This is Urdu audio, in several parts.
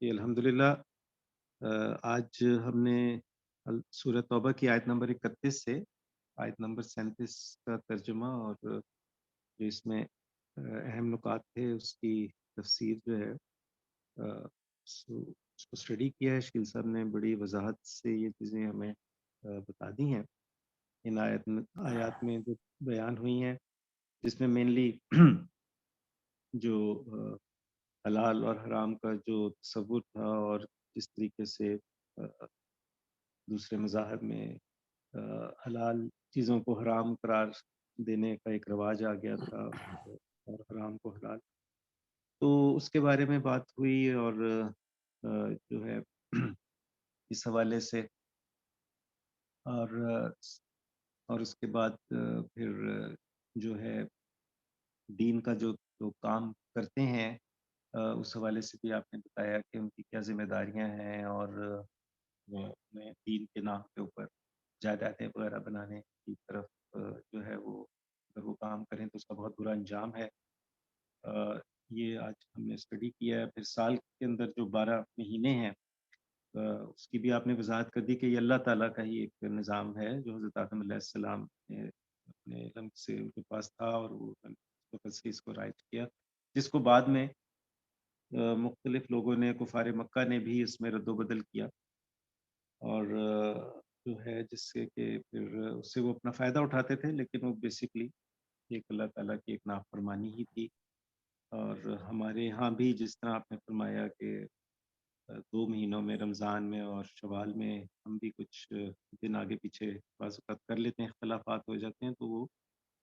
جی الحمدللہ۔ آج ہم نے سورہ توبہ کی آیت نمبر 31 سے آیت نمبر 37 کا ترجمہ اور جو اس میں اہم نکات تھے اس کی تفسیر جو ہے اس کو اسٹڈی کیا ہے۔ شکیل صاحب نے بڑی وضاحت سے یہ چیزیں ہمیں بتا دی ہیں ان آیات میں جو بیان ہوئی ہیں، جس میں مینلی جو حلال اور حرام کا جو تصور تھا اور جس طریقے سے دوسرے مذاہب میں حلال چیزوں کو حرام قرار دینے کا ایک رواج آ گیا تھا اور حرام کو حلال، تو اس کے بارے میں بات ہوئی اور جو ہے اس حوالے سے اور اور اس کے بعد پھر جو ہے دین کا جو کام کرتے ہیں اس حوالے سے بھی آپ نے بتایا کہ ان کی کیا ذمہ داریاں ہیں اور وہ اپنے دین کے نام کے اوپر جائیدادیں وغیرہ بنانے کی طرف جو ہے وہ اگر وہ کام کریں تو اس کا بہت برا انجام ہے۔ یہ آج ہم نے اسٹڈی کیا ہے۔ پھر سال کے اندر جو 12 مہینے ہیں اس کی بھی آپ نے وضاحت کر دی کہ یہ اللہ تعالیٰ کا ہی ایک نظام ہے جو حضرت آدم علیہ السلام نے اپنے علم سے ان کے پاس تھا اور وہ اس وقت سے اس کو رائٹ کیا، جس کو بعد میں مختلف لوگوں نے کفار مکہ نے بھی اس میں رد و بدل کیا اور جو ہے جس سے کہ پھر اس سے وہ اپنا فائدہ اٹھاتے تھے، لیکن وہ بیسکلی ایک اللہ تعالیٰ کی ایک نافرمانی ہی تھی۔ اور ہمارے یہاں بھی جس طرح آپ نے فرمایا کہ 2 مہینوں میں رمضان میں اور شوال میں ہم بھی کچھ دن آگے پیچھے بعض اوقات کر لیتے ہیں، اختلافات ہو جاتے ہیں، تو وہ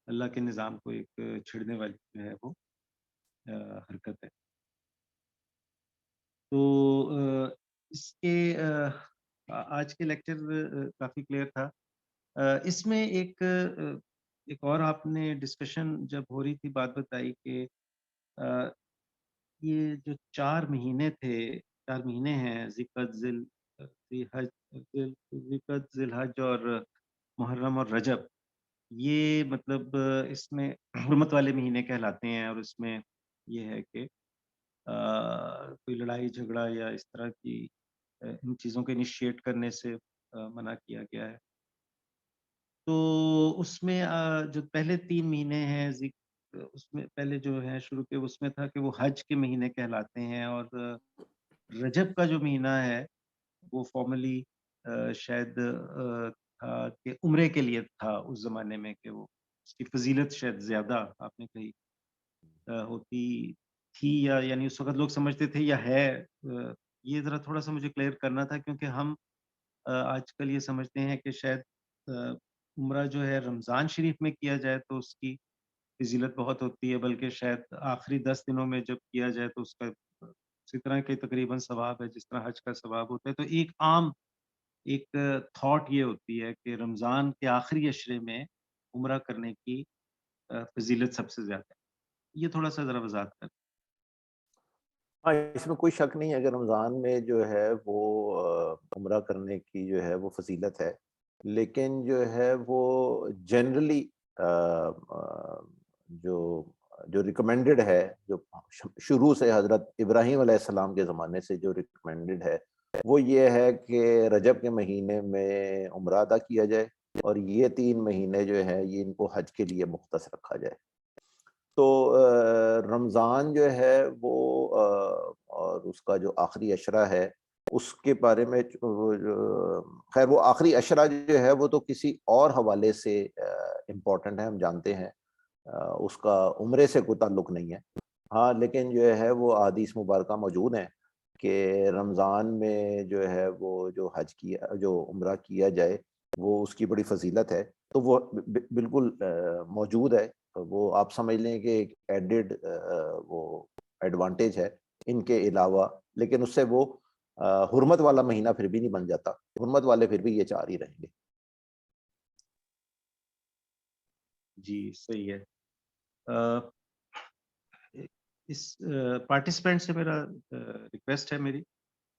اللہ کے نظام کو ایک چھڑنے والی جو ہے وہ حرکت ہے۔ تو اس کے آج کے لیکچر کافی کلیئر تھا۔ اس میں ایک اور آپ نے ڈسکشن جب ہو رہی تھی بات بتائی کہ یہ جو 4 مہینے تھے، 4 مہینے ہیں، ذی الحج اور محرم اور رجب، یہ مطلب اس میں حرمت والے مہینے کہلاتے ہیں اور اس میں یہ ہے کہ کوئی لڑائی جھگڑا یا اس طرح کی ان چیزوں کو انیشیٹ کرنے سے منع کیا گیا ہے۔ تو اس میں جو پہلے 3 مہینے ہیں اس میں پہلے جو ہے شروع کے اس میں تھا کہ وہ حج کے مہینے کہلاتے ہیں اور رجب کا جو مہینہ ہے وہ فارملی شاید تھا کہ عمرے کے لیے تھا اس زمانے میں، کہ وہ اس کی فضیلت شاید زیادہ آپ نے کہی ہوتی تھی، یا یعنی اس وقت لوگ سمجھتے تھے یا ہے۔ یہ ذرا تھوڑا سا مجھے کلیئر کرنا تھا کیونکہ ہم آج کل یہ سمجھتے ہیں کہ شاید عمرہ جو ہے رمضان شریف میں کیا جائے تو اس کی فضیلت بہت ہوتی ہے، بلکہ شاید آخری 10 دنوں میں جب کیا جائے تو اس کا اسی طرح کے تقریباً ثواب ہے جس طرح حج کا ثواب ہوتا ہے۔ تو ایک عام ایک تھاٹ یہ ہوتی ہے کہ رمضان کے آخری عشرے میں عمرہ کرنے کی فضیلت سب سے زیادہ ہے۔ یہ تھوڑا سا ذرا وضاحت کر۔ ہاں، اس میں کوئی شک نہیں ہے کہ رمضان میں جو ہے وہ عمرہ کرنے کی جو ہے وہ فضیلت ہے، لیکن جو ہے وہ جنرلی جو جو ریکمینڈڈ ہے، جو شروع سے حضرت ابراہیم علیہ السلام کے زمانے سے جو ریکمینڈڈ ہے وہ یہ ہے کہ رجب کے مہینے میں عمرہ ادا کیا جائے اور یہ 3 مہینے جو ہے یہ ان کو حج کے لیے مختص رکھا جائے۔ تو رمضان جو ہے وہ اور اس کا جو آخری عشرہ ہے اس کے بارے میں خیر وہ آخری عشرہ جو ہے وہ تو کسی اور حوالے سے امپورٹنٹ ہے، ہم جانتے ہیں، اس کا عمرے سے کوئی تعلق نہیں ہے۔ ہاں لیکن جو ہے وہ احادیث مبارکہ موجود ہیں کہ رمضان میں جو ہے وہ جو حج کیا جو عمرہ کیا جائے وہ اس کی بڑی فضیلت ہے، تو وہ بالکل موجود ہے۔ وہ آپ سمجھ لیں کہ ایک ایڈڈ وہ ایڈوانٹیج ہے ان کے علاوہ، لیکن اس سے وہ حرمت والا مہینہ پھر بھی نہیں بن جاتا، حرمت والے پھر بھی یہ 4 ہی رہیں گے۔ جی صحیح ہے۔ اس پارٹیسپینٹ سے میرا ریکویسٹ ہے میری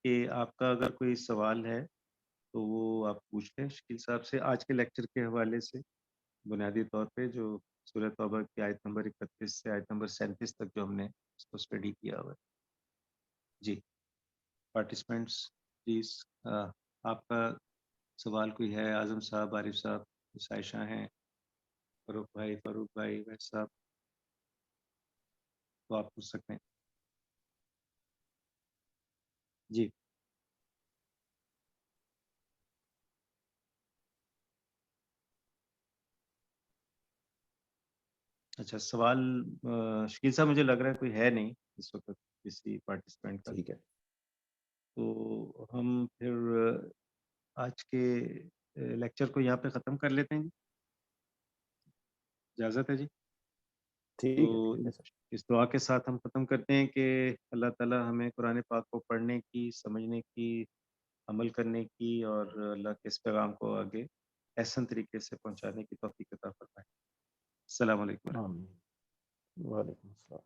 کہ آپ کا اگر کوئی سوال ہے تو وہ آپ پوچھ لیں شکیل صاحب سے آج کے لیکچر کے حوالے سے، بنیادی طور پہ جو سورہ توبہ کی آیت نمبر 31 سے آیت نمبر 37 تک جو ہم نے اس کو اسٹڈی کیا ہوا ہے۔ جی participants, please, آپ کا سوال کوئی ہے؟ اعظم صاحب، عارف صاحب، عائشہ ہیں، فاروق بھائی، ویس صاحب، تو آپ پوچھ سکتے ہیں. جی. اچھا، سوال شکیل صاحب مجھے لگ رہا ہے کوئی ہے نہیں اس وقت کسی پارٹیسپینٹ کا. ٹھیک ہے. تو ہم پھر آج کے لیکچر کو یہاں پہ ختم کر لیتے ہیں جی. اجازت ہے جی؟ ٹھیک ہے، تو ٹھیک ہے سر. اس دعا کے ساتھ ہم ختم کرتے ہیں کہ اللہ تعالی ہمیں قرآن پاک کو پڑھنے کی، سمجھنے کی، عمل کرنے کی اور اللہ کے اس پیغام کو آگے احسن طریقے سے پہنچانے کی توفیق عطا فرمائے. السلام علیکم. آمین. وعلیکم السلام.